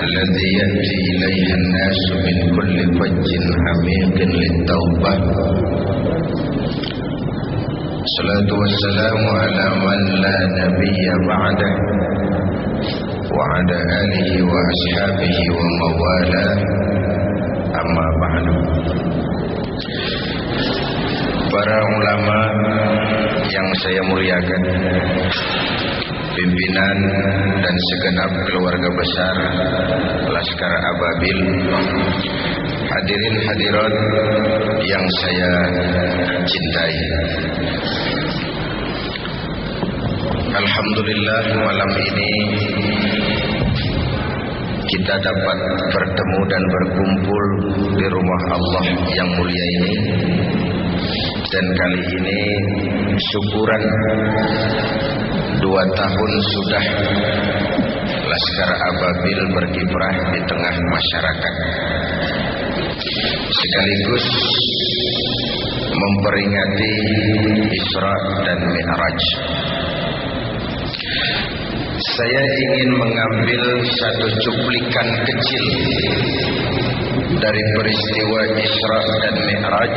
الذي يأتي إليه الناس من كل فج عميق للتوبة. الصلاة والسلام على من لا نبي بعده وعلى آله وأصحابه وموالاه. Amma ba'du. Para ulama yang saya muliakan, pimpinan dan segenap keluarga besar Laskar Ababil, hadirin hadirat yang saya cintai. Alhamdulillah, malam ini kita dapat bertemu dan berkumpul di rumah Allah yang mulia ini. Dan kali ini syukuran 2 tahun sudah Laskar Ababil berkiprah di tengah masyarakat, sekaligus memperingati Isra dan Mi'raj. Saya ingin mengambil satu cuplikan kecil dari peristiwa Isra dan Mi'raj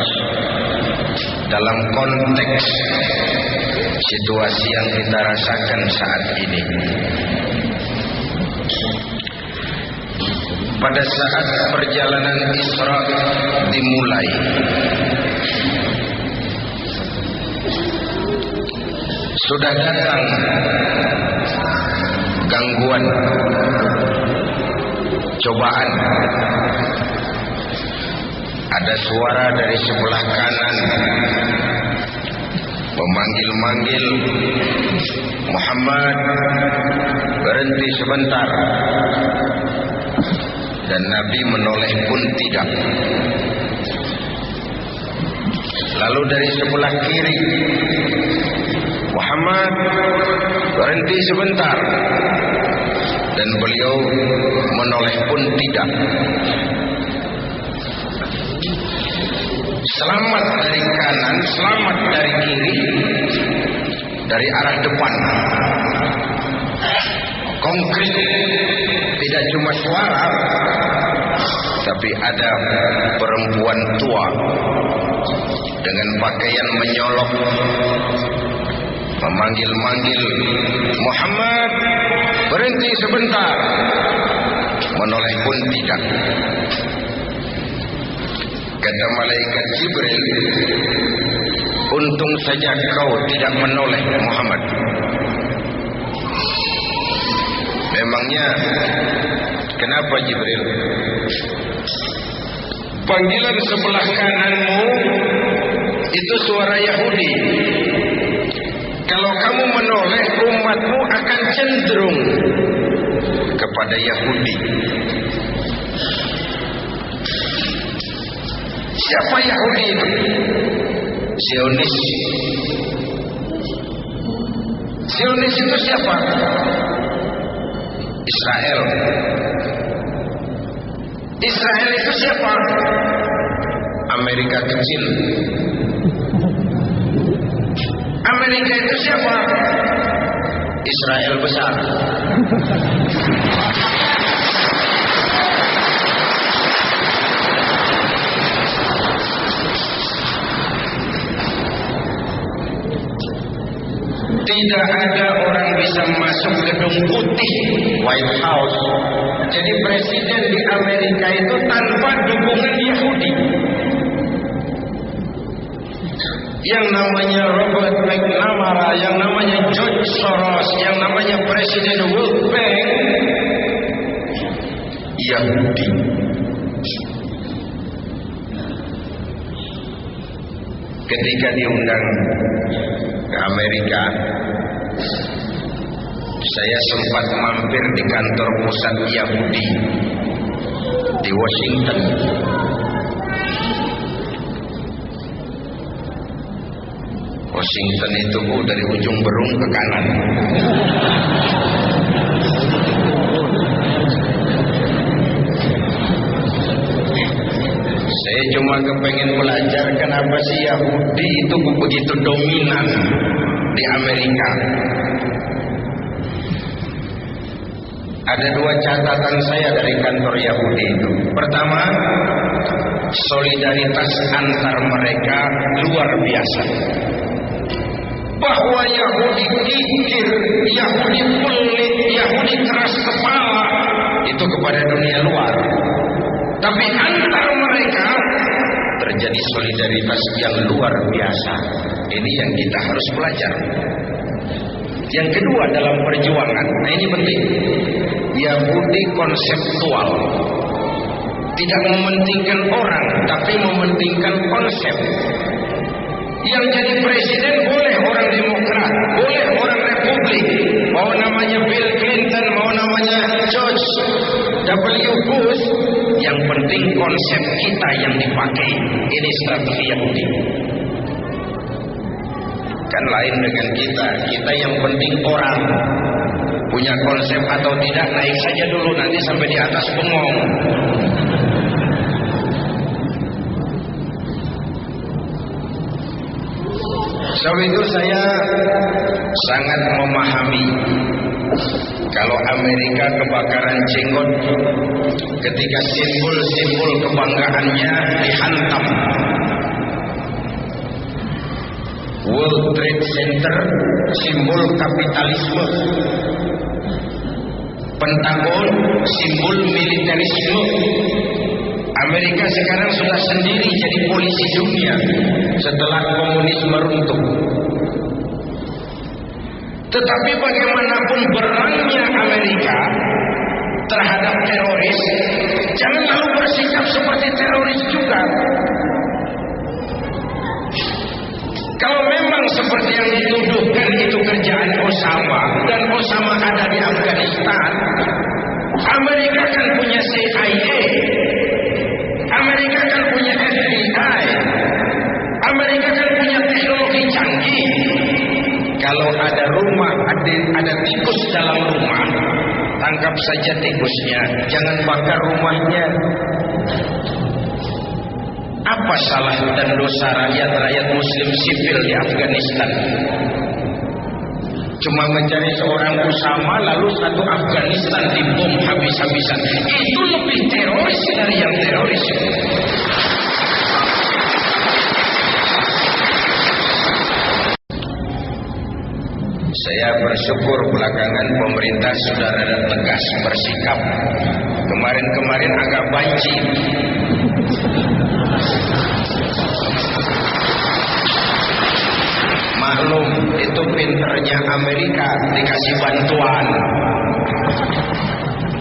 dalam konteks situasi yang kita rasakan saat ini. Pada saat perjalanan Isra dimulai, sudah datang gangguan, cobaan. Ada suara dari sebelah kanan memanggil-manggil, Muhammad, berhenti sebentar. Dan Nabi menoleh pun tidak. Lalu dari sebelah kiri, Muhammad, berhenti sebentar. Dan beliau menoleh pun tidak. Selamat dari kanan, selamat dari kiri, dari arah depan. Konkret, tidak cuma suara, tapi ada perempuan tua dengan pakaian menyolok, memanggil-manggil, Muhammad, berhenti sebentar. Menoleh pun tidak. Kata malaikat Jibril, untung saja kau tidak menoleh Muhammad. Memangnya kenapa Jibril? Panggilan sebelah kananmu itu suara Yahudi. Kalau kamu menoleh, umatmu akan cenderung kepada Yahudi. Siapa Yahudi itu? Zionis. Zionis itu siapa? Israel. Israel itu siapa? Amerika kecil. Amerika itu siapa? Israel besar. Tidak ada orang bisa masuk gedung putih, White House, jadi presiden di Amerika itu tanpa dukungan Yahudi. Yang namanya Robert McNamara, yang namanya George Soros, yang namanya Presiden World Bank, Yahudi. Ketika diundang ke Amerika, saya sempat mampir di kantor pusat Yahudi di Washington. Washington itu dari ujung Berung ke kanan. Saya cuma kepengen belajar kenapa sih Yahudi itu begitu dominan di Amerika. Ada dua catatan saya dari kantor Yahudi itu. Pertama, solidaritas antar mereka luar biasa. Bahwa Yahudi kikir, Yahudi pelit, Yahudi keras kepala, itu kepada dunia luar. Tapi antar mereka terjadi solidaritas yang luar biasa. Ini yang kita harus belajar. Yang kedua dalam perjuangan, nah ini penting. Yahudi konseptual, tidak mementingkan orang, tapi mementingkan konsep. Yang jadi presiden boleh orang Demokrat, boleh orang Republik, mau namanya Bill Clinton, mau namanya George W. Bush, yang penting konsep kita yang dipakai. Ini strategi Yahudi. Kan lain dengan kita yang penting orang. Punya konsep atau tidak, naik saja dulu, nanti sampai di atas bengong. Sebab itu saya sangat memahami kalau Amerika kebakaran jenggot ketika simbol-simbol kebanggaannya dihantam. World Trade Center, simbol kapitalisme. Pentagon, simbol militerisme. Amerika sekarang sudah sendiri jadi polisi dunia setelah komunisme runtuh. Tetapi bagaimanapun berangnya Amerika terhadap teroris, jangan lalu bersikap seperti teroris juga. Kalau memang seperti yang dituduhkan itu kerjaan Osama, dan Osama ada di Afghanistan, Amerika kan punya CIA, Amerika kan punya FBI, Amerika kan punya teknologi canggih. Kalau ada rumah, ada tikus dalam rumah, tangkap saja tikusnya, jangan bakar rumahnya. Apa salah dan dosa rakyat muslim sipil di Afghanistan? Cuma mencari seorang Usama, lalu satu Afghanistan dibom habis-habisan. Itu lebih teroris dari yang teroris. Saya bersyukur belakangan pemerintah sudah rada tegas bersikap. Kemarin-kemarin agak banci. Maklum, itu pinternya Amerika, dikasih bantuan.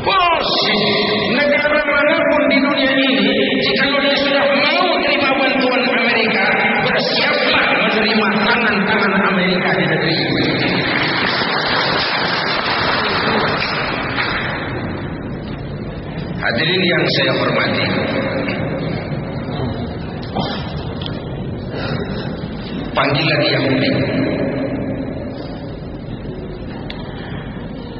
Bos, negara manapun di dunia ini, jika dia sudah mau terima bantuan Amerika, bersiaplah menerima tangan-tangan Amerika di negeri ini. Hadirin yang saya hormati, panggilan Yahudi.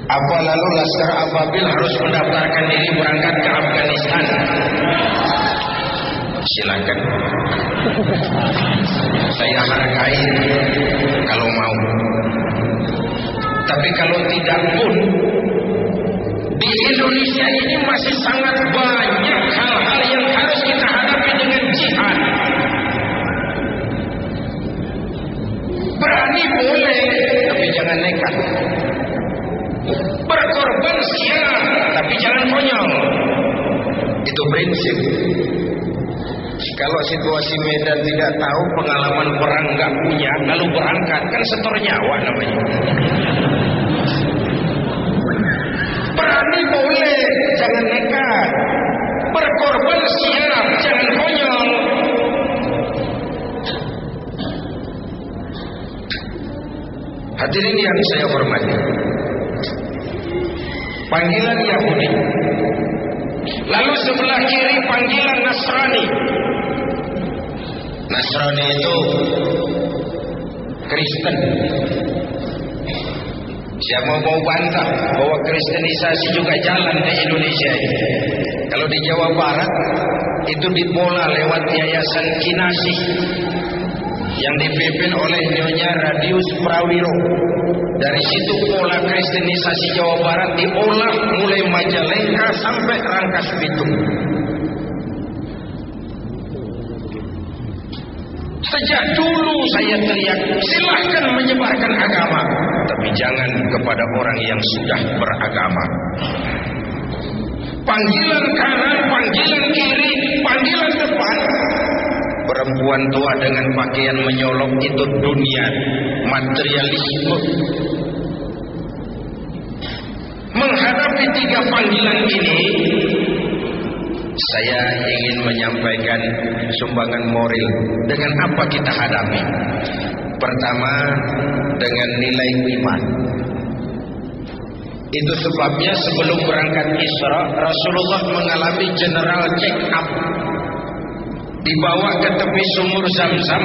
Apa lalu Laskar Ababil harus mendaftarkan diri berangkat ke Afghanistan? Silakan. Saya hargai kalau mau. Tapi kalau tidak pun, di Indonesia ini masih sangat banyak hal-hal yang harus kita hadapi dengan jihad. Berani boleh, tapi jangan nekat. Berkorban siap, tapi jangan konyol. Itu prinsip. Kalau situasi medan tidak tahu, pengalaman perang nggak punya, lalu berangkat, kan setor nyawa namanya. Berani boleh, jangan nekat. Berkorban siap, jangan konyol. Hadirin yang saya hormati, panggilan Yahudi, lalu sebelah kiri panggilan Nasrani. Nasrani itu Kristen. Siapa mau bantah bahwa kristenisasi juga jalan di Indonesia ini? Kalau di Jawa Barat itu dipola lewat Yayasan Kinasih. yang dipimpin oleh Nyonya Radius Prawiro. Dari situ pola kristenisasi Jawa Barat diolah mulai Majalengka sampai Rangkas Bitung. Sejak dulu saya teriak, silahkan menyebarkan agama, tapi jangan kepada orang yang sudah beragama. Panggilan kanan, panggilan kiri, panggilan depan. Perempuan tua dengan pakaian menyolok itu dunia materialisme. Menghadapi 3 panggilan ini, saya ingin menyampaikan sumbangan moral. Dengan apa kita hadapi? Pertama, dengan nilai iman. Itu sebabnya sebelum berangkat Isra, Rasulullah mengalami general check up. Dibawa ke tepi sumur Zam-Zam,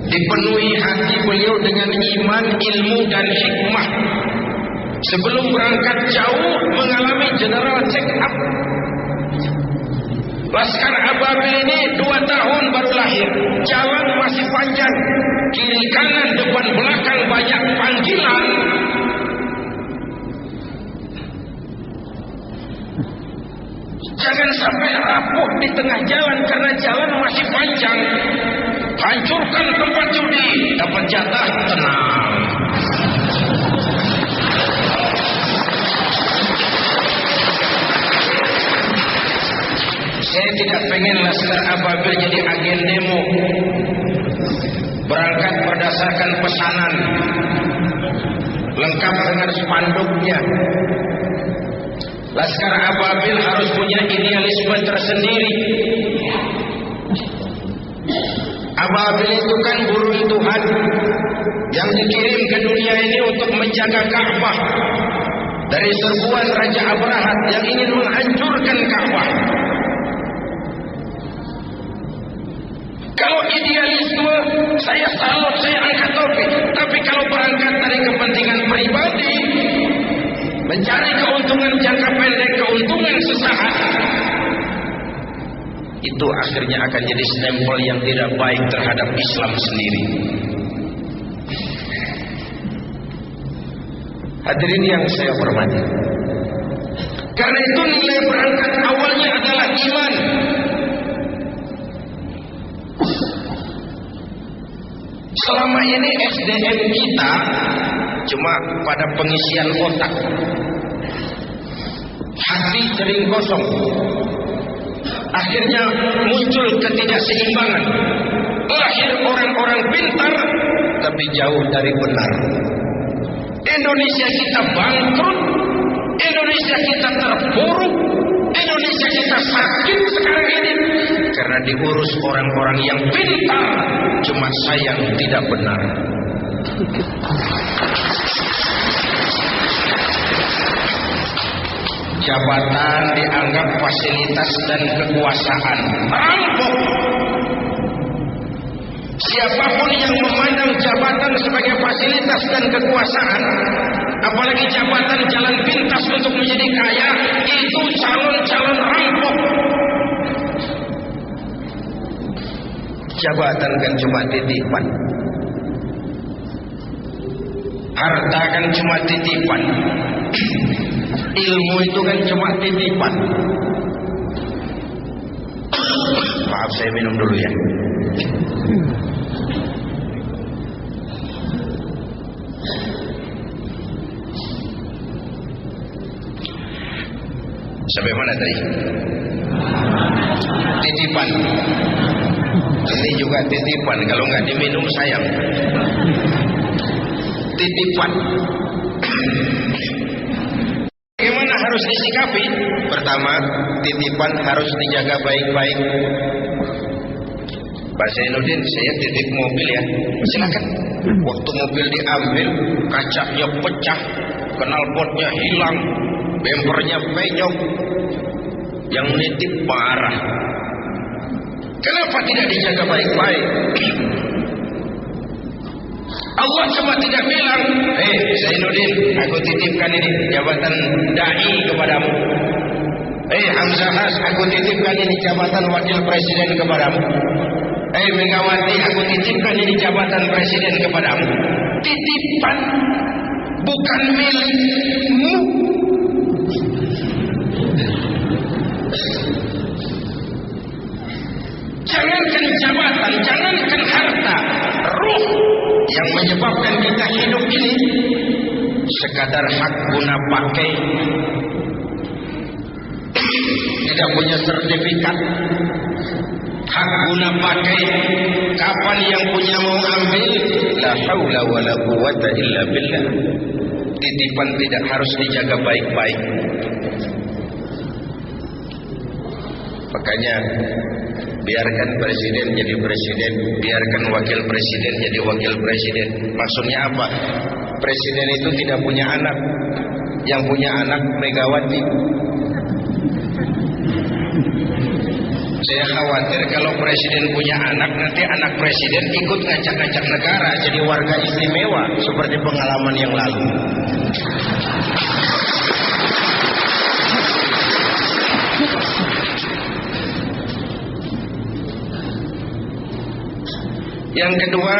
dipenuhi hati beliau dengan iman, ilmu dan hikmah. Sebelum berangkat jauh mengalami general check up. Laskar Ababil ini 2 tahun baru lahir, jalan masih panjang, kiri kanan depan belakang banyak panggilan. Jangan sampai rapuh di tengah jalan karena jalan masih panjang. Hancurkan tempat judi, dapat jatah, tenang. Saya tidak pengen Laskar Ababil jadi agen demo. Berangkat berdasarkan pesanan, lengkap dengan spanduknya. Laskar Ababil harus punya idealisme tersendiri. Ababil itu kan burung Tuhan yang dikirim ke dunia ini untuk menjaga Ka'bah dari serbuan Raja Abrahat yang ingin menghancurkan Ka'bah. Kalau idealisme, saya salut, saya angkat topi. Tapi kalau berangkat dari kepentingan pribadi, mencari keuntungan jangka pendek, keuntungan sesaat, itu akhirnya akan jadi stempel yang tidak baik terhadap Islam sendiri. Hadirin yang saya hormati, karena itu nilai berangkat awalnya adalah iman. Selama ini SDM kita cuma pada pengisian otak, hati sering kosong. Akhirnya muncul ketidakseimbangan. Lahir orang-orang pintar tapi jauh dari benar. Indonesia kita bangkrut, Indonesia kita terpuruk, Indonesia kita sakit sekarang ini karena diurus orang-orang yang pintar, cuma sayang tidak benar. Jabatan dianggap fasilitas dan kekuasaan. Rampok. Siapapun yang memandang jabatan sebagai fasilitas dan kekuasaan, apalagi jabatan jalan pintas untuk menjadi kaya, itu calon-calon rampok. Jabatan kan cuma titipan, harta kan cuma titipan, ilmu itu kan cuma titipan. Maaf, saya minum dulu ya. Sampai mana tadi? Titipan. Ini juga titipan. Kalau nggak diminum sayang. Titipan. Bagaimana harus disikapi? Pertama, titipan harus dijaga baik-baik. Pak Zainuddin, saya titip mobil ya. Silakan. Waktu mobil diambil, kacanya pecah, knalpotnya hilang, bempernya penyok, yang nitip parah. Kenapa tidak dijaga baik-baik? Allah cuma tidak bilang, Zainuddin, aku titipkan ini jabatan dai kepadamu. Hamzahas, aku titipkan ini jabatan wakil presiden kepadamu. Megawati, aku titipkan ini jabatan presiden kepadamu. Titipan, bukan milikmu. Jangankan jabatan, jangankan harta, ruh yang menyebabkan kita hidup ini sekadar hak guna pakai, tidak punya sertifikat hak guna pakai, kapan yang punya mau ambil, la haula wala quwata illa billah. Titipan tidak harus dijaga baik-baik. Makanya biarkan presiden jadi presiden, biarkan wakil presiden jadi wakil presiden. Maksudnya apa? Presiden itu tidak punya anak, yang punya anak Megawati. Saya khawatir kalau presiden punya anak, nanti anak presiden ikut ngacak-ngacak negara jadi warga istimewa seperti pengalaman yang lalu. Yang kedua,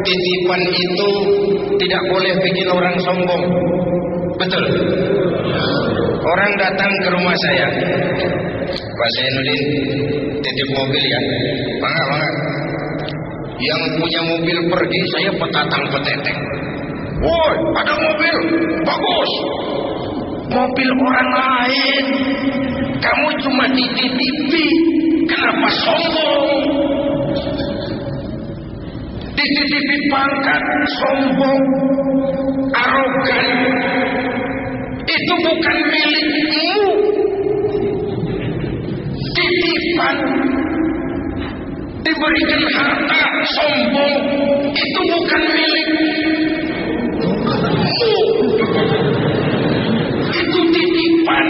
titipan itu tidak boleh bikin orang sombong. Betul? Orang datang ke rumah saya, Pak Zainuddin, titip mobil ya. Bangga. Yang punya mobil pergi, saya petatang peteteng. Woi, ada mobil, bagus. Mobil orang lain, kamu cuma dititipi, kenapa sombong? Dititipi pangkat, sombong, arogan. Itu bukan milikmu. Titipan, diberikan harta, sombong, itu bukan milikmu. Itu titipan.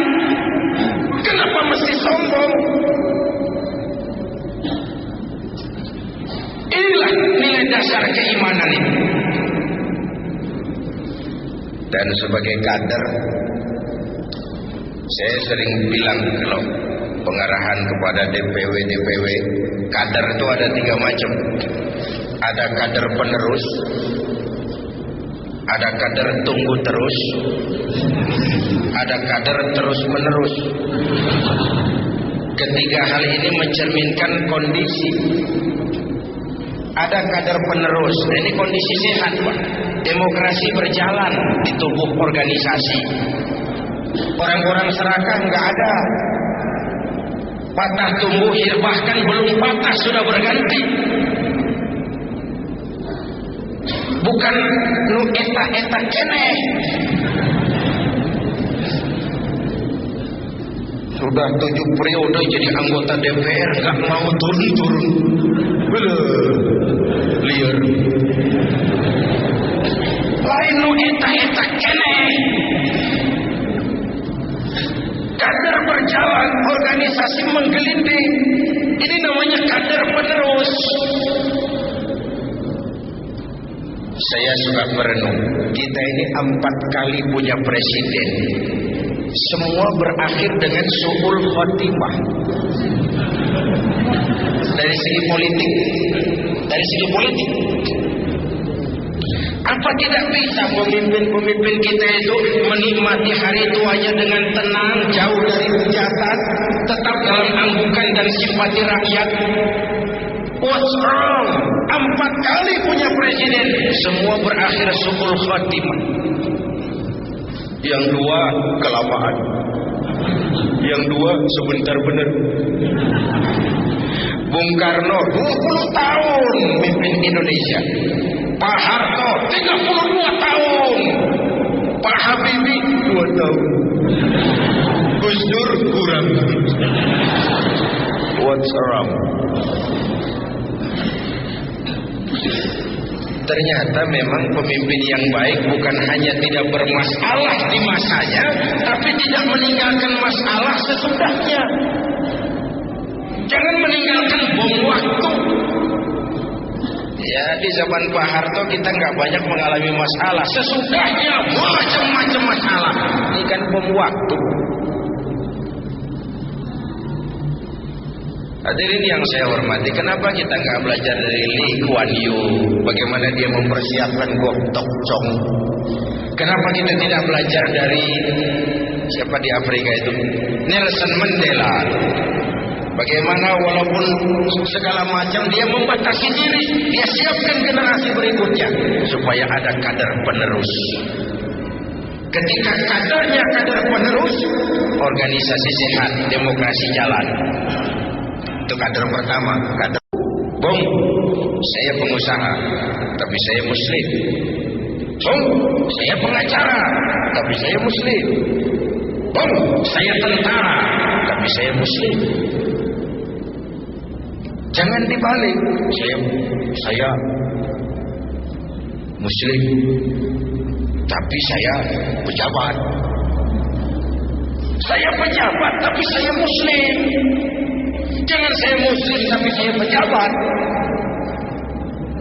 Kenapa mesti sombong? Inilah nilai dasar keimanan ini. Dan sebagai kader, saya sering bilang kalau pengarahan kepada DPW, kader itu ada 3 macam. Ada kader penerus, ada kader tunggu terus, ada kader terus menerus. Ketiga hal ini mencerminkan kondisi. Ada kader penerus, nah ini kondisi sehat Pak. Demokrasi berjalan di tubuh organisasi. Orang-orang serakah nggak ada. Patah tumbuh, bahkan belum patah sudah berganti. Bukan nu eta keneh. Sudah 7 periode jadi anggota DPR nggak mau turun-turun. Liar. Lain nu eta keneh. Kader berjalan, organisasi menggelinding. Ini namanya kader penerus. Saya suka merenung. Kita ini 4 kali punya presiden. Semua berakhir dengan su'ul khotimah. Dari segi politik. Apa tidak bisa pemimpin-pemimpin kita itu menikmati hari tuanya dengan tenang, jauh dari hujatan, tetap dalam anggukan dan simpati rakyat? What's wrong? 4 kali punya presiden, semua berakhir su'ul khotimah. Yang 2 kelamaan, yang 2 sebentar benar. Bung Karno 20 tahun mimpin Indonesia, Pak Harto 32 tahun, Pak Habibie 2 tahun, Gus Dur kurang. What's wrong? Ternyata memang pemimpin yang baik bukan hanya tidak bermasalah di masanya, tapi tidak meninggalkan masalah sesudahnya. Jangan meninggalkan bom waktu. Ya, di zaman Pak Harto kita nggak banyak mengalami masalah. Sesudahnya macam-macam masalah. Ini kan bom waktu. Hadirin yang saya hormati, kenapa kita nggak belajar dari Lee Kuan Yew, bagaimana dia mempersiapkan Gok Tok Chong? Kenapa kita tidak belajar dari siapa di Afrika itu, Nelson Mandela? Bagaimana walaupun segala macam dia membatasi diri, dia siapkan generasi berikutnya supaya ada kader penerus. Ketika kadernya kader penerus, organisasi sehat, demokrasi jalan. Itu kader pertama, kader. Bung, saya pengusaha, tapi saya Muslim. Bung, saya pengacara, tapi saya Muslim. Bung, saya tentara, tapi saya Muslim. Jangan dibalik. Saya Muslim, tapi saya pejabat. Saya pejabat, tapi saya Muslim. Jangan saya Muslim, tapi saya pejabat.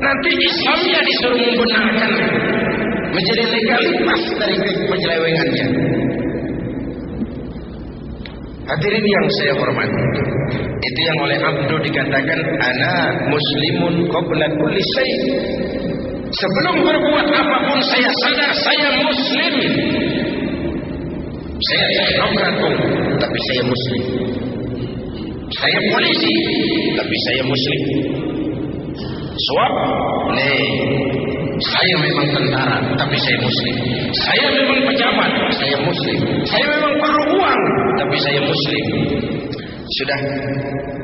Nanti Islamnya disuruh membenarkan menjadi legalitas dari penyelewengannya. Hadirin yang saya hormati, itu yang oleh Abdu dikatakan ana muslimun qabla kulli syai'. Sebelum berbuat apapun saya sadar saya Muslim. Saya teknokrat, tapi saya Muslim. Saya polisi, tapi saya Muslim. Suap, saya memang tentara, tapi saya Muslim. Saya memang pejabat, saya Muslim. Saya memang perlu uang, tapi saya Muslim. Sudah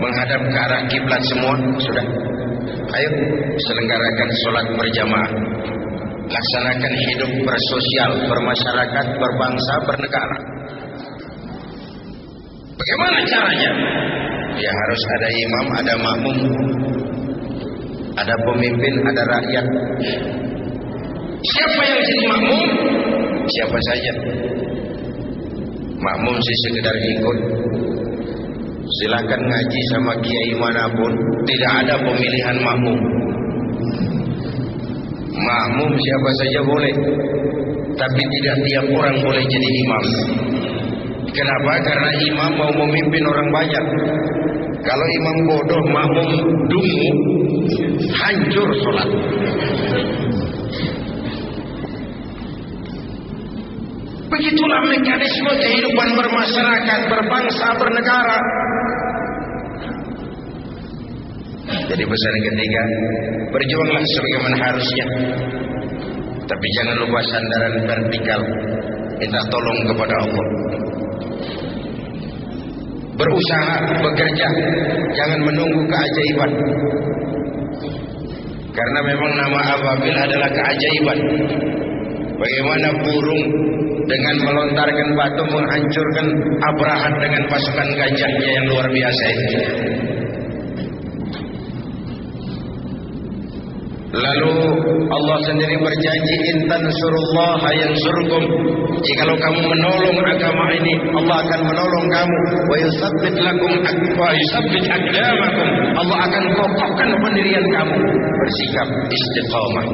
menghadap ke arah kiblat semua, sudah. Ayo selenggarakan sholat berjamaah. Laksanakan hidup bersosial, bermasyarakat, berbangsa, bernegara. Bagaimana caranya? Ya harus ada imam, ada makmum, ada pemimpin, ada rakyat. Siapa yang jadi makmum? Siapa saja. Makmum sih sekedar ikut. Silakan ngaji sama kiai manapun, tidak ada pemilihan makmum. Makmum siapa saja boleh, tapi tidak tiap orang boleh jadi imam. Kenapa? Karena imam mau memimpin orang banyak. Kalau imam bodoh, makmum dungu, hancur sholat. Begitulah mekanisme kehidupan bermasyarakat, berbangsa, bernegara. Jadi pesan ketiga, berjuanglah sebagaimana harusnya, tapi jangan lupa sandaran vertikal. Minta tolong kepada Allah. Berusaha, bekerja, jangan menunggu keajaiban. Karena memang nama ababil adalah keajaiban. Bagaimana burung dengan melontarkan batu menghancurkan Abrahat dengan pasukan gajahnya yang luar biasa itu. Lalu Allah sendiri berjanji, intan surullah yansurkum. Jikalau kamu menolong agama ini, Allah akan menolong kamu. Wa yusabbit lakum wa yusabbit aqdamakum. Allah akan kokohkan pendirian kamu. Bersikap istiqamah.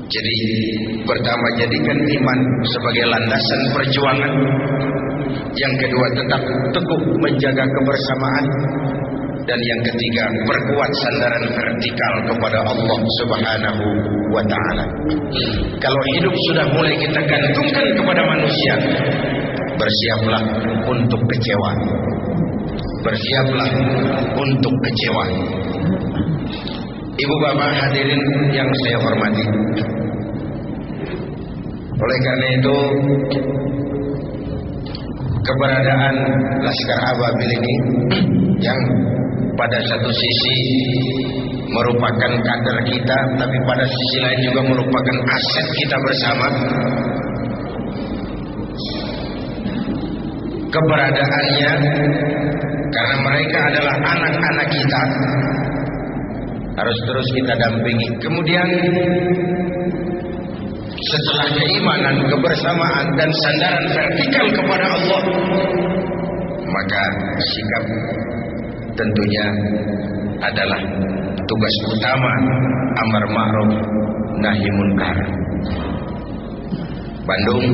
Jadi pertama, jadikan iman sebagai landasan perjuangan. Yang kedua, tetap teguh menjaga kebersamaan. Dan yang ketiga, perkuat sandaran vertikal kepada Allah Subhanahu wa ta'ala. Kalau hidup sudah mulai kita gantungkan kepada manusia, bersiaplah untuk kecewa. Bersiaplah untuk kecewa. Ibu bapak hadirin yang saya hormati, oleh karena itu keberadaan Laskar Ababil ini yang pada satu sisi merupakan kader kita, tapi pada sisi lain juga merupakan aset kita bersama. Keberadaannya karena mereka adalah anak-anak kita, harus terus kita dampingi. Kemudian setelah keimanan, kebersamaan dan sandaran vertikal kepada Allah, maka sikap tentunya adalah tugas utama amar ma'ruf nahi munkar. Bandung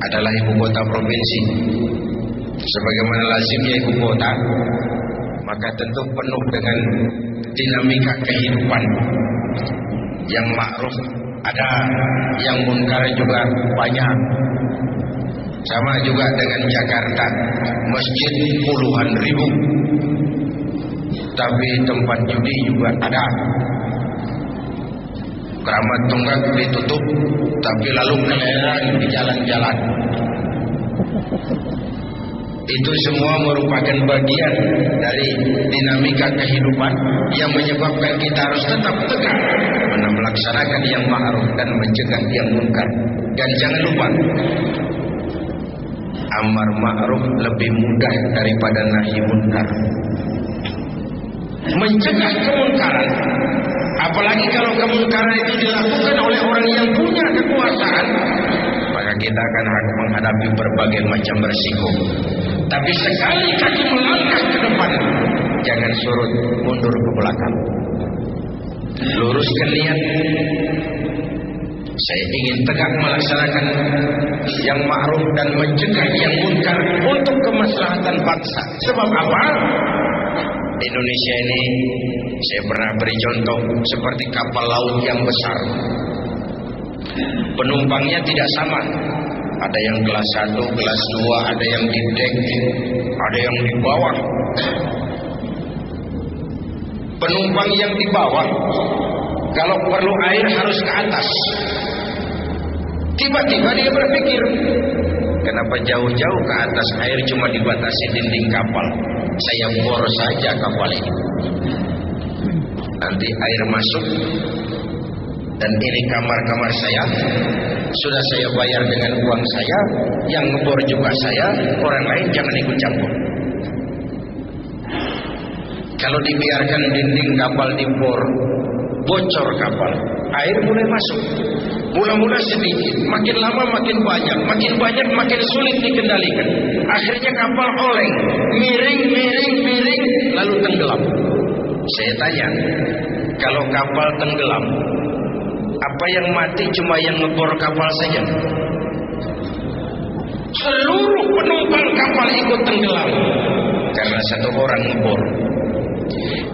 adalah ibu kota provinsi. sebagaimana lazimnya ibu kota, maka tentu penuh dengan dinamika kehidupan. Yang ma'ruf ada, yang munkar juga banyak. Sama juga dengan Jakarta, masjid puluhan ribu, tapi tempat judi juga ada. Keramat Tunggak ditutup, tapi lalu keleran di jalan-jalan. Itu semua merupakan bagian dari dinamika kehidupan yang menyebabkan kita harus tetap tegak melaksanakan yang ma'ruf dan mencegah yang munkar. Dan jangan lupa, amar ma'ruf lebih mudah daripada nahi munkar. Mencegah kemunkaran, apalagi kalau kemunkaran itu dilakukan oleh orang yang punya kekuasaan, maka kita akan menghadapi berbagai macam resiko. Tapi sekali kaki melangkah ke depan, jangan surut mundur ke belakang. Luruskan niat. Saya ingin tegak melaksanakan yang ma'ruf dan mencegah yang munkar untuk kemaslahatan bangsa. Sebab apa? Indonesia ini, saya pernah beri contoh seperti kapal laut yang besar. Penumpangnya tidak sama. Ada yang kelas 1, kelas 2, ada yang di dek, ada yang di bawah. Penumpang yang di bawah, kalau perlu air harus ke atas. Tiba-tiba dia berpikir, kenapa jauh-jauh ke atas, air cuma dibatasi dinding kapal. Saya bor saja kapal ini. Nanti air masuk, dan ini kamar-kamar saya, sudah saya bayar dengan uang saya, yang ngebor juga saya, orang lain jangan ikut campur. Kalau dibiarkan dinding kapal dibor, bocor kapal, air mulai masuk. Mula-mula sedikit, makin lama makin banyak makin sulit dikendalikan. Akhirnya kapal oleng, miring, lalu tenggelam. Saya tanya, kalau kapal tenggelam, apa yang mati cuma yang ngebor kapal saja? Seluruh penumpang kapal ikut tenggelam karena satu orang ngebor.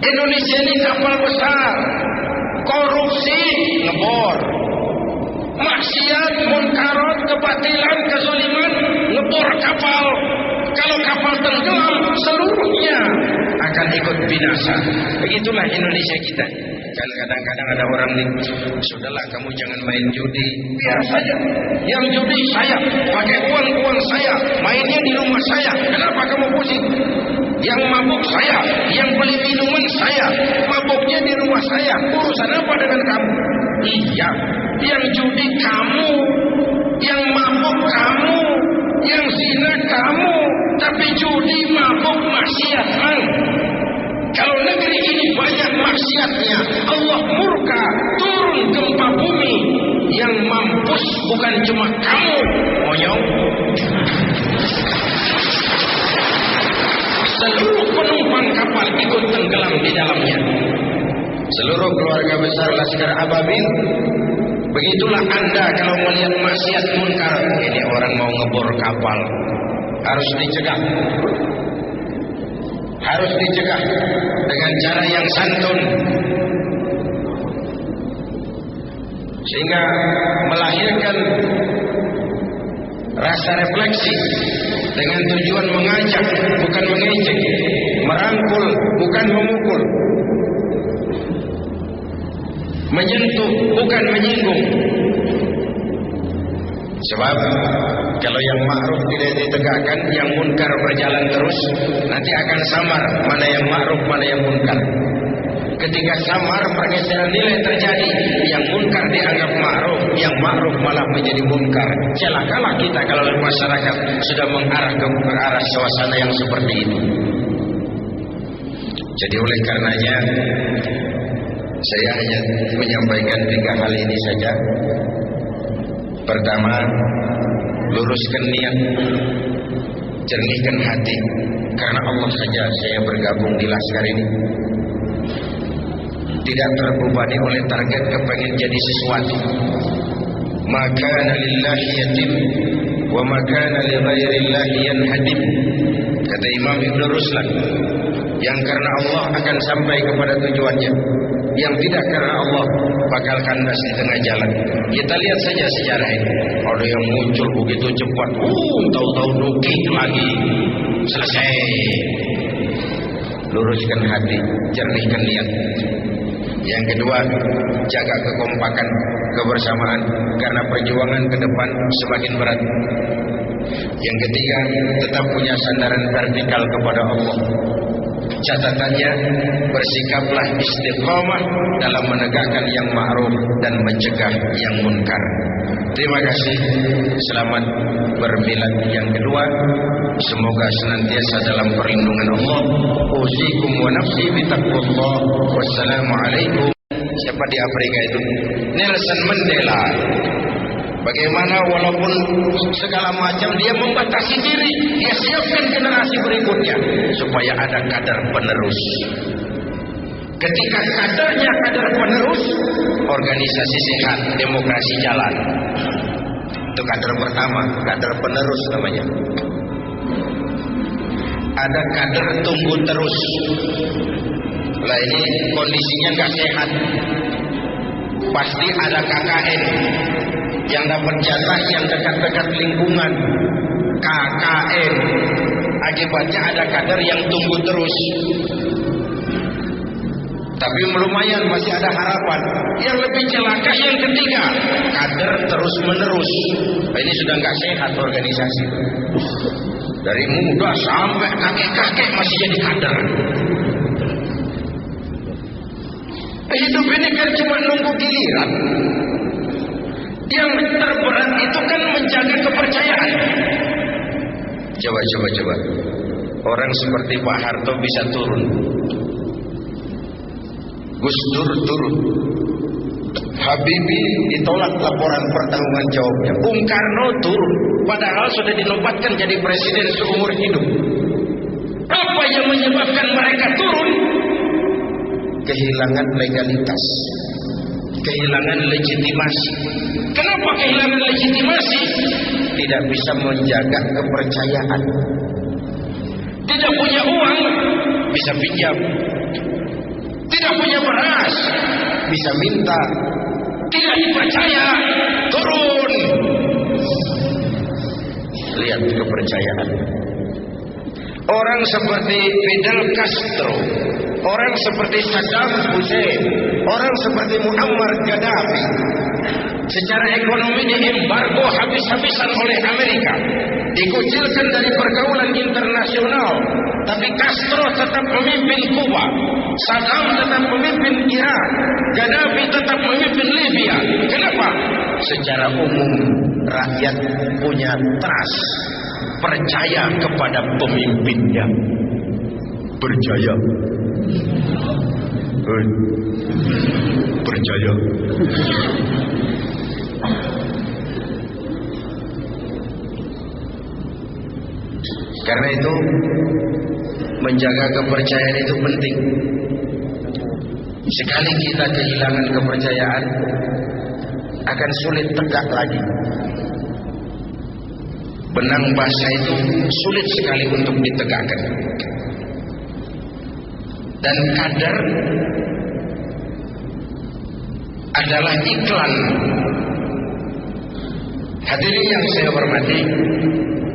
Indonesia ini kapal besar, korupsi ngebor, maksiat, munkarat, kebatilan, kezaliman ngebor kapal. Kalau kapal tenggelam, seluruhnya akan ikut binasa. Begitulah Indonesia kita. Kan kadang-kadang ada orang nih, sudahlah kamu jangan main judi, biar saja. Yang judi saya, pakai uang saya, mainnya di rumah saya. Kenapa kamu pusing? Yang mabuk saya, yang beli minuman saya, mabuknya di rumah saya. Urusan apa dengan kamu? Iya, yang judi kamu, yang mabuk kamu, yang zina kamu, tapi judi, mabuk, maksiat. Kalau negeri ini banyak maksiatnya, Allah murka, turun gempa bumi. Yang mampus bukan cuma kamu, monyong. Seluruh penumpang kapal ikut tenggelam di dalamnya. Seluruh keluarga besar Laskar Ababil. Begitulah Anda kalau melihat maksiat munkar, ini orang mau ngebor kapal, harus dicegah. Harus dicegah dengan cara yang santun, sehingga melahirkan rasa refleksi dengan tujuan mengajak bukan mengejek, merangkul bukan memukul, menyentuh bukan menyinggung. Sebab kalau yang ma'ruf tidak ditegakkan, yang munkar berjalan terus, nanti akan samar mana yang ma'ruf, mana yang munkar. Ketika samar, pergeseran nilai terjadi, yang munkar dianggap ma'ruf, yang ma'ruf malah menjadi munkar. Celakalah kita kalau masyarakat sudah mengarah ke arah suasana yang seperti itu. Jadi oleh karenanya, saya hanya menyampaikan 3 hal ini saja. Pertama, luruskan niat, jernihkan hati, karena Allah saja saya bergabung di Laskar ini. Tidak terbebani oleh target kepengen jadi sesuatu. Maka lillahi yatim wa maka li ghairillahi yanhadim. Kata Imam Ibn Ruslan, yang karena Allah akan sampai kepada tujuannya, yang tidak karena Allah bakal kandas di tengah jalan. Kita lihat saja sejarah ini. Ada yang muncul begitu cepat, tahu-tahu nukik lagi, selesai. Luruskan hati, jernihkan niat. Yang kedua, jaga kekompakan, kebersamaan, karena perjuangan ke depan semakin berat. Yang ketiga, tetap punya sandaran vertikal kepada Allah. Catatannya, bersikaplah istiqamah dalam menegakkan yang ma'ruf dan mencegah yang munkar. Terima kasih. Selamat bermilad yang kedua. Semoga senantiasa dalam perlindungan Allah. Usikum wa nafsi bitaqwallah. Wassalamualaikum. Siapa di Afrika itu? Nelson Mandela. Bagaimana walaupun segala macam dia membatasi diri, dia siapkan generasi berikutnya supaya ada kadar penerus. Ketika kadarnya kadar penerus, organisasi sehat, demokrasi jalan. Itu kadar pertama, kadar penerus namanya. Ada kadar tunggu terus. Lah ini kondisinya nggak sehat. Pasti ada KKN yang dapat jatah yang dekat-dekat lingkungan. KKN. Akibatnya ada kader yang tunggu terus. Tapi lumayan, masih ada harapan. Yang lebih celaka yang ketiga, kader terus menerus. Ini sudah nggak sehat organisasi. Dari muda sampai kakek-kakek masih jadi kader. Hidup ini kan cuma nunggu giliran. Yang terberat itu kan menjaga kepercayaan. Coba. Orang seperti Pak Harto bisa turun. Gus Dur turun. Habibie ditolak laporan pertanggunganjawabnya. Bung Karno turun. Padahal sudah dinobatkan jadi presiden seumur hidup. Apa yang menyebabkan mereka turun? Kehilangan legalitas, kehilangan legitimasi. Kenapa kehilangan legitimasi? Tidak bisa menjaga kepercayaan. Tidak punya uang, bisa pinjam. Tidak punya beras, bisa minta. Tidak dipercaya, turun. Lihat kepercayaan. Orang seperti Fidel Castro, orang seperti Saddam Hussein, orang seperti Muammar Gaddafi, secara ekonomi diembargo habis-habisan oleh Amerika, dikucilkan dari pergaulan internasional. Tapi Castro tetap memimpin Kuba, Saddam tetap memimpin Irak, Gaddafi tetap memimpin Libya. Kenapa? Secara umum rakyat punya trust, percaya kepada pemimpinnya. Percaya. Percaya. Karena itu menjaga kepercayaan itu penting. Sekali kita kehilangan kepercayaan, akan sulit tegak lagi. Benang basah itu sulit sekali untuk ditegakkan. Dan kadar adalah iklan. Hadirin yang saya hormati,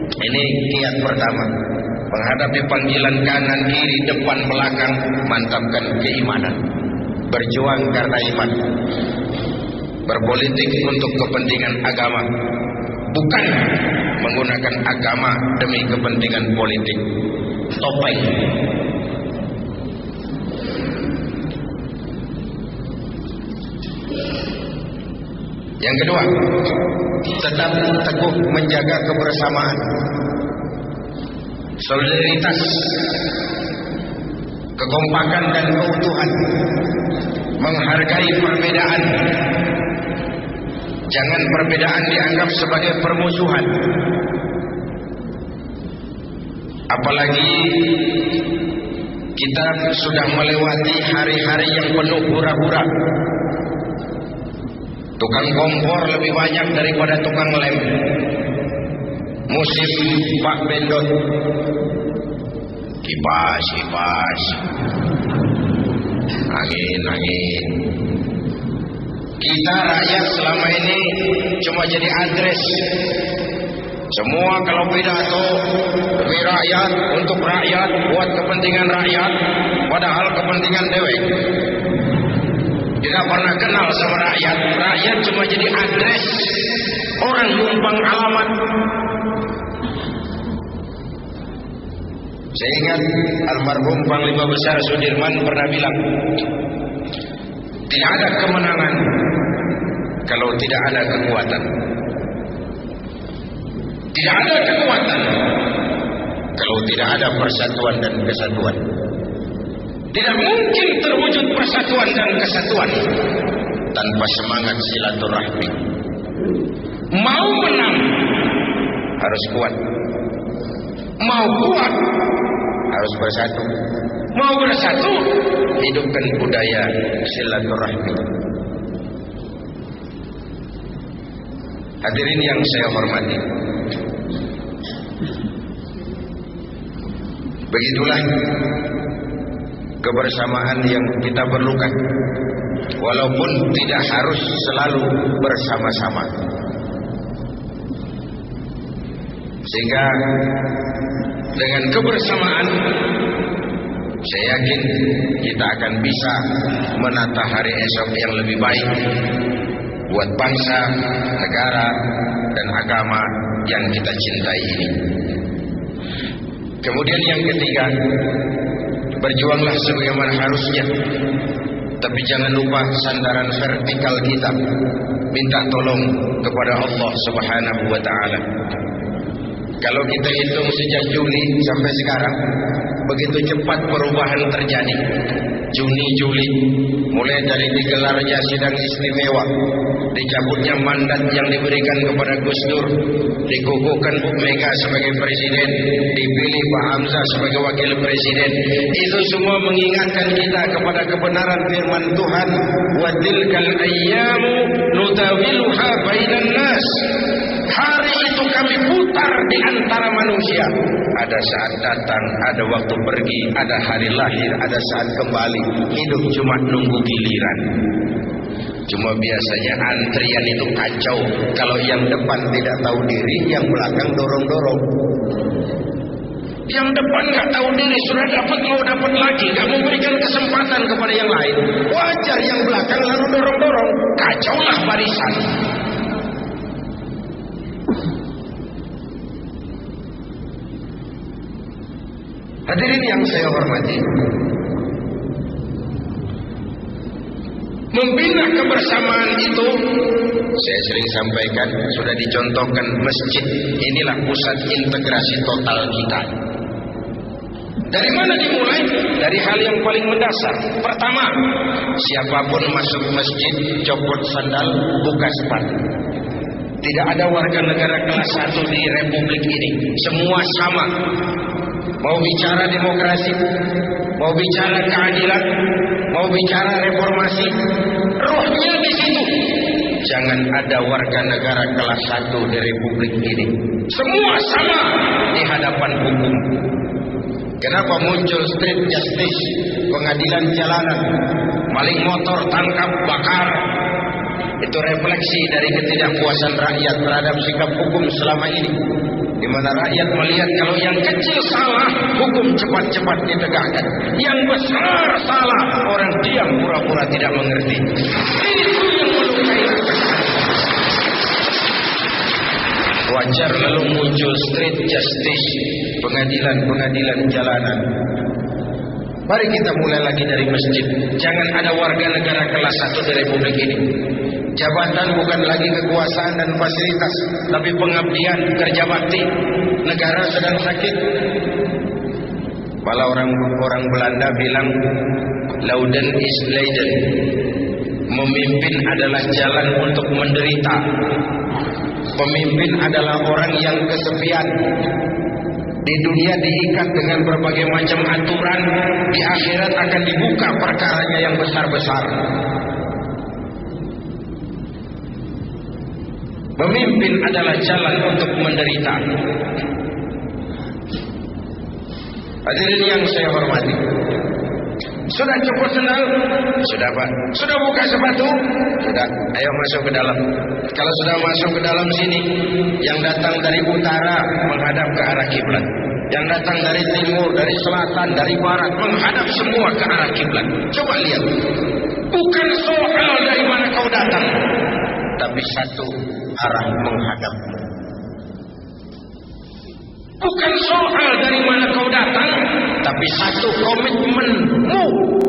ini kiat pertama. Menghadapi panggilan kanan, kiri, depan, belakang, mantapkan keimanan. Berjuang karena iman. Berpolitik untuk kepentingan agama, bukan menggunakan agama demi kepentingan politik. Topeng. Yang kedua, tetap teguh menjaga kebersamaan, solidaritas, kekompakan dan keutuhan, menghargai perbedaan. Jangan perbedaan dianggap sebagai permusuhan. Apalagi kita sudah melewati hari-hari yang penuh hura-hura. Tukang kompor lebih banyak daripada tukang lem. Musim Pak Bendot. Kipas, angin. Kita rakyat selama ini cuma jadi address. Semua kalau pidato demi rakyat, untuk rakyat, buat kepentingan rakyat, padahal kepentingan dewek. Tidak pernah kenal sama rakyat. Rakyat cuma jadi address, orang numpang alamat. Saya ingat almarhum Panglima Besar Sudirman pernah bilang, tidak ada kemenangan kalau tidak ada kekuatan. Tidak ada kekuatan kalau tidak ada persatuan dan kesatuan. Tidak mungkin terwujud persatuan dan kesatuan tanpa semangat silaturahmi. Mau menang harus kuat. Mau kuat harus bersatu. Mau bersatu, hidupkan budaya silaturahmi. Hadirin yang saya hormati, begitulah kebersamaan yang kita perlukan, walaupun tidak harus selalu bersama-sama. Sehingga dengan kebersamaan, saya yakin kita akan bisa menata hari esok yang lebih baik buat bangsa, negara, dan agama yang kita cintai ini. Kemudian yang ketiga, berjuanglah sebagaimana harusnya, tapi jangan lupa sandaran vertikal kita, minta tolong kepada Allah Subhanahu wa Ta'ala. Kalau kita hitung sejak Juli sampai sekarang, begitu cepat perubahan terjadi. Juni, Juli, mulai dari digelarnya sidang istimewa, dicabutnya mandat yang diberikan kepada Gus Dur, dikukuhkan Bu Mega sebagai presiden, dipilih Pak Hamzah sebagai wakil presiden. Itu semua mengingatkan kita kepada kebenaran firman Tuhan, wa tilkal ayyamu nutawiluha bainan nas. Hari itu kami putar di antara manusia. Ada saat datang, ada waktu pergi, ada hari lahir, ada saat kembali. Hidup cuma nunggu giliran. Cuma biasanya antrian itu kacau. Kalau yang depan tidak tahu diri, yang belakang dorong-dorong. Yang depan nggak tahu diri, sudah dapat mau dapat lagi, nggak memberikan kesempatan kepada yang lain. Wajar yang belakang lalu dorong-dorong. Kacaulah barisan. Hadirin yang saya hormati, membina kebersamaan itu, saya sering sampaikan, sudah dicontohkan masjid. Inilah pusat integrasi total kita. Dari mana dimulai? Dari hal yang paling mendasar. Pertama, siapapun masuk masjid, copot sandal, buka sepatu. Tidak ada warga negara kelas 1 di republik ini. Semua sama. Mau bicara demokrasi, mau bicara keadilan, mau bicara reformasi, rohnya di situ. Jangan ada warga negara kelas 1 di republik ini. Semua sama di hadapan hukum. Kenapa muncul street justice, pengadilan jalanan, maling motor tangkap bakar? Itu refleksi dari ketidakpuasan rakyat terhadap sikap hukum selama ini, di mana rakyat melihat kalau yang kecil salah, hukum cepat-cepat ditegakkan. Yang besar salah, orang diam pura-pura tidak mengerti. Itu yang melukai rakyat. Wajar lalu muncul street justice, pengadilan jalanan. Mari kita mulai lagi dari masjid. Jangan ada warga negara kelas 1 di republik ini. Jabatan bukan lagi kekuasaan dan fasilitas, tapi pengabdian, kerja bakti. Negara sedang sakit. Malah orang Belanda bilang, Lauden is Leiden. Memimpin adalah jalan untuk menderita. Pemimpin adalah orang yang kesepian. Di dunia diikat dengan berbagai macam aturan, di akhirat akan dibuka perkaranya yang besar-besar. Pemimpin adalah jalan untuk menderita. Hadirin yang saya hormati, sudah cukup sendal? Sudah Pak. Sudah buka sepatu? Sudah. Ayo masuk ke dalam. Kalau sudah masuk ke dalam sini, yang datang dari utara menghadap ke arah kiblat, yang datang dari timur, dari selatan, dari barat menghadap semua ke arah kiblat. Coba lihat. Bukan soal dari mana kau datang, tapi satu arah menghadap. Bukan soal dari mana kau datang, tapi satu komitmenmu